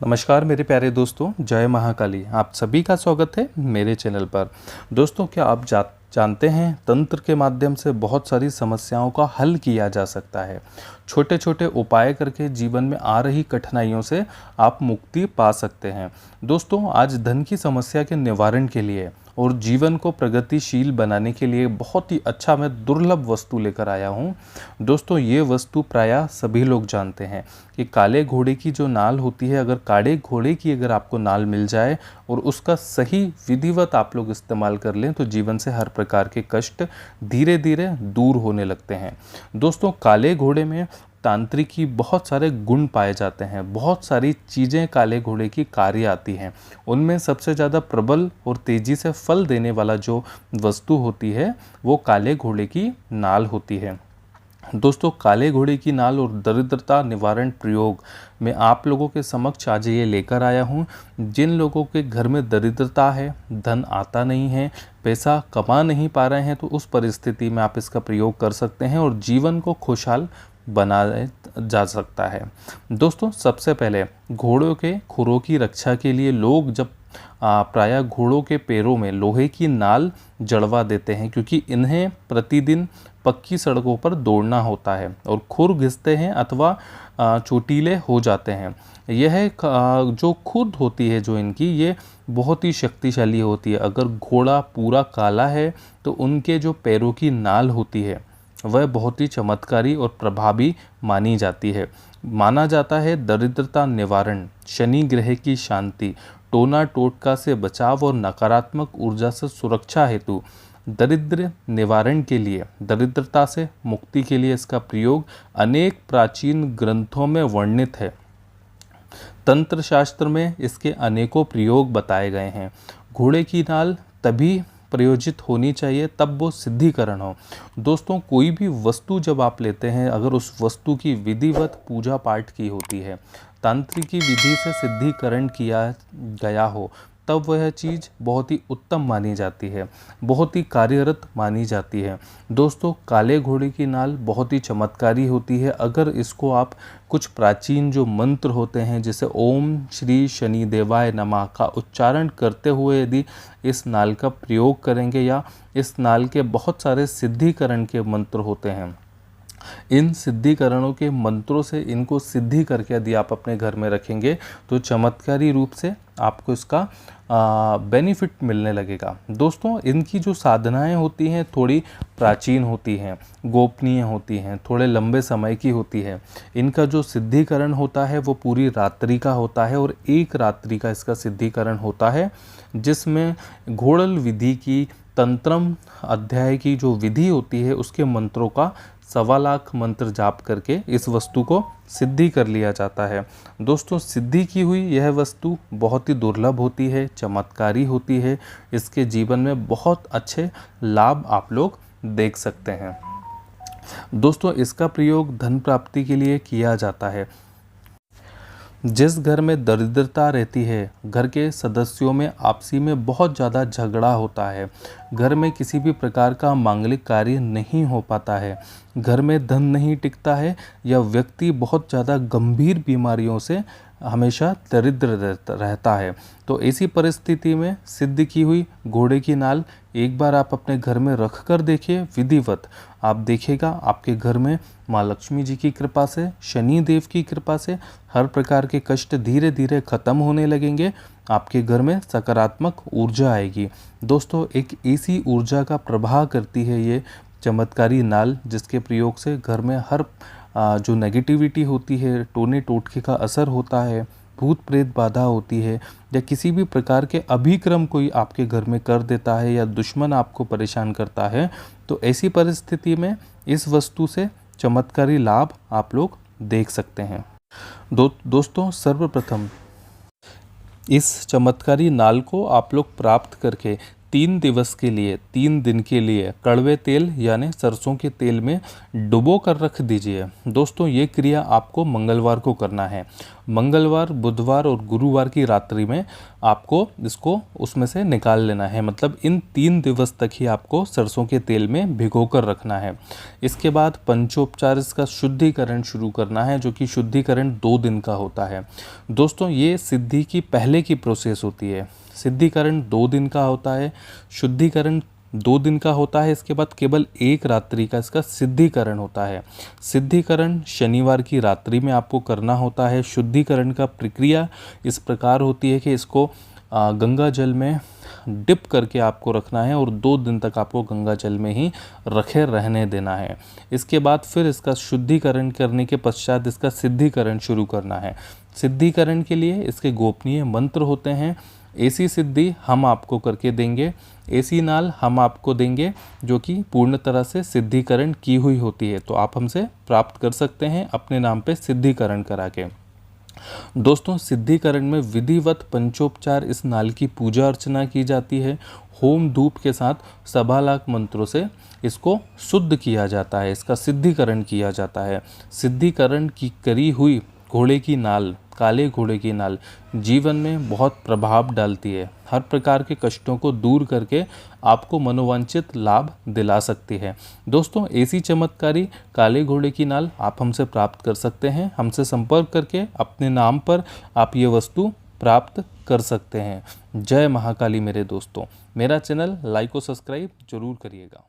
नमस्कार मेरे प्यारे दोस्तों, जय महाकाली। आप सभी का स्वागत है मेरे चैनल पर। दोस्तों, क्या आप जानते हैं तंत्र के माध्यम से बहुत सारी समस्याओं का हल किया जा सकता है। छोटे छोटे उपाय करके जीवन में आ रही कठिनाइयों से आप मुक्ति पा सकते हैं। दोस्तों, आज धन की समस्या के निवारण के लिए और जीवन को प्रगतिशील बनाने के लिए बहुत ही अच्छा मैं दुर्लभ वस्तु लेकर आया हूँ। दोस्तों, ये वस्तु प्रायः सभी लोग जानते हैं कि काले घोड़े की जो नाल होती है, अगर काले घोड़े की अगर आपको नाल मिल जाए और उसका सही विधिवत आप लोग इस्तेमाल कर लें तो जीवन से हर प्रकार के कष्ट धीरे धीरे दूर होने लगते हैं। दोस्तों, काले घोड़े में तांत्रिकी बहुत सारे गुण पाए जाते हैं, बहुत सारी चीज़ें काले घोड़े की कार्य आती हैं। उनमें सबसे ज़्यादा प्रबल और तेज़ी से फल देने वाला जो वस्तु होती है वो काले घोड़े की नाल होती है। दोस्तों, काले घोड़े की नाल और दरिद्रता निवारण प्रयोग में आप लोगों के समक्ष आज ये लेकर आया हूँ। जिन लोगों के घर में दरिद्रता है, धन आता नहीं है, पैसा कमा नहीं पा रहे हैं, तो उस परिस्थिति में आप इसका प्रयोग कर सकते हैं और जीवन को खुशहाल बनाया जा सकता है। दोस्तों, सबसे पहले घोड़ों के खुरों की रक्षा के लिए लोग जब प्रायः घोड़ों के पैरों में लोहे की नाल जड़वा देते हैं, क्योंकि इन्हें प्रतिदिन पक्की सड़कों पर दौड़ना होता है और खुर घिसते हैं अथवा चोटीले हो जाते हैं। यह जो खुद होती है जो इनकी, ये बहुत ही शक्तिशाली होती है। अगर घोड़ा पूरा काला है तो उनके जो पैरों की नाल होती है वह बहुत ही चमत्कारी और प्रभावी मानी जाती है। माना जाता है दरिद्रता निवारण, शनि ग्रह की शांति, टोना टोटका से बचाव और नकारात्मक ऊर्जा से सुरक्षा हेतु दरिद्र निवारण के लिए, दरिद्रता से मुक्ति के लिए इसका प्रयोग अनेक प्राचीन ग्रंथों में वर्णित है। तंत्र शास्त्र में इसके अनेकों प्रयोग बताए गए हैं। घोड़े की नाल तभी प्रयोजित होनी चाहिए तब वो सिद्धिकरण हो। दोस्तों, कोई भी वस्तु जब आप लेते हैं, अगर उस वस्तु की विधिवत पूजा पाठ की होती है, तांत्रिकी विधि से सिद्धिकरण किया गया हो, तब वह चीज़ बहुत ही उत्तम मानी जाती है, बहुत ही कार्यरत मानी जाती है। दोस्तों, काले घोड़े की नाल बहुत ही चमत्कारी होती है। अगर इसको आप कुछ प्राचीन जो मंत्र होते हैं, जैसे ओम श्री शनि देवाय नमः का उच्चारण करते हुए यदि इस नाल का प्रयोग करेंगे, या इस नाल के बहुत सारे सिद्धिकरण के मंत्र होते हैं, इन सिद्धिकरणों के मंत्रों से इनको सिद्धि करके यदि आप अपने घर में रखेंगे तो चमत्कारी रूप से आपको इसका बेनिफिट मिलने लगेगा। दोस्तों, इनकी जो साधनाएं होती हैं थोड़ी प्राचीन होती हैं, गोपनीय होती हैं, थोड़े लंबे समय की होती है। इनका जो सिद्धिकरण होता है वो पूरी रात्रि का होता है और एक रात्रि का इसका सिद्धिकरण होता है, जिसमें घोड़ल विधि की, तंत्रम अध्याय की जो विधि होती है उसके मंत्रों का 1.25 लाख मंत्र जाप करके इस वस्तु को सिद्धि कर लिया जाता है। दोस्तों, सिद्धि की हुई यह वस्तु बहुत ही दुर्लभ होती है, चमत्कारी होती है। इसके जीवन में बहुत अच्छे लाभ आप लोग देख सकते हैं। दोस्तों, इसका प्रयोग धन प्राप्ति के लिए किया जाता है। जिस घर में दरिद्रता रहती है, घर के सदस्यों में आपसी में बहुत ज़्यादा झगड़ा होता है, घर में किसी भी प्रकार का मांगलिक कार्य नहीं हो पाता है, घर में धन नहीं टिकता है, या व्यक्ति बहुत ज़्यादा गंभीर बीमारियों से हमेशा दरिद्र रहता है, तो ऐसी परिस्थिति में सिद्ध की हुई घोड़े की नाल एक बार आप अपने घर में रख कर देखिए विधिवत। आप देखिएगा आपके घर में माँ लक्ष्मी जी की कृपा से, शनि देव की कृपा से हर प्रकार के कष्ट धीरे धीरे खत्म होने लगेंगे। आपके घर में सकारात्मक ऊर्जा आएगी। दोस्तों, एक ऐसी ऊर्जा का प्रवाह करती है ये चमत्कारी नाल, जिसके प्रयोग से घर में हर जो नेगेटिविटी होती है, टोने टोटके का असर होता है, भूत प्रेत बाधा होती है, या किसी भी प्रकार के अभिक्रम कोई आपके घर में कर देता है, या दुश्मन आपको परेशान करता है, तो ऐसी परिस्थिति में इस वस्तु से चमत्कारी लाभ आप लोग देख सकते हैं। दोस्तों, सर्वप्रथम इस चमत्कारी नाल को आप लोग प्राप्त करके 3 दिवस के लिए, 3 दिन के लिए कड़वे तेल यानी सरसों के तेल में डुबो कर रख दीजिए। दोस्तों, ये क्रिया आपको मंगलवार को करना है। मंगलवार, बुधवार और गुरुवार की रात्रि में आपको इसको उसमें से निकाल लेना है। मतलब इन 3 दिवस तक ही आपको सरसों के तेल में भिगोकर रखना है। इसके बाद पंचोपचार इसका शुद्धिकरण शुरू करना है, जो कि शुद्धिकरण 2 दिन का होता है। दोस्तों ये सिद्धि की पहले की प्रोसेस होती है। सिद्धिकरण 2 दिन का होता है, शुद्धिकरण 2 दिन का होता है। इसके बाद केवल 1 रात्रि का इसका सिद्धिकरण होता है। सिद्धिकरण शनिवार की रात्रि में आपको करना होता है। शुद्धिकरण का प्रक्रिया इस प्रकार होती है कि इसको गंगा जल में डिप करके आपको रखना है और 2 दिन तक आपको गंगा जल में ही रखे रहने देना है। इसके बाद फिर इसका शुद्धिकरण करने के पश्चात इसका सिद्धिकरण शुरू करना है। सिद्धिकरण के लिए इसके गोपनीय मंत्र होते हैं। ऐसी सिद्धि हम आपको करके देंगे, ऐसी नाल हम आपको देंगे जो कि पूर्ण तरह से सिद्धिकरण की हुई होती है। तो आप हमसे प्राप्त कर सकते हैं अपने नाम पे सिद्धिकरण करा के। दोस्तों सिद्धिकरण में विधिवत पंचोपचार इस नाल की पूजा अर्चना की जाती है। होम धूप के साथ सवा लाख मंत्रों से इसको शुद्ध किया जाता है, इसका सिद्धिकरण किया जाता है। सिद्धिकरण की करी हुई घोड़े की नाल, काले घोड़े की नाल जीवन में बहुत प्रभाव डालती है। हर प्रकार के कष्टों को दूर करके आपको मनोवांछित लाभ दिला सकती है। दोस्तों ऐसी चमत्कारी काले घोड़े की नाल आप हमसे प्राप्त कर सकते हैं। हमसे संपर्क करके अपने नाम पर आप ये वस्तु प्राप्त कर सकते हैं। जय महाकाली मेरे दोस्तों। मेरा चैनल लाइक और सब्सक्राइब जरूर करिएगा।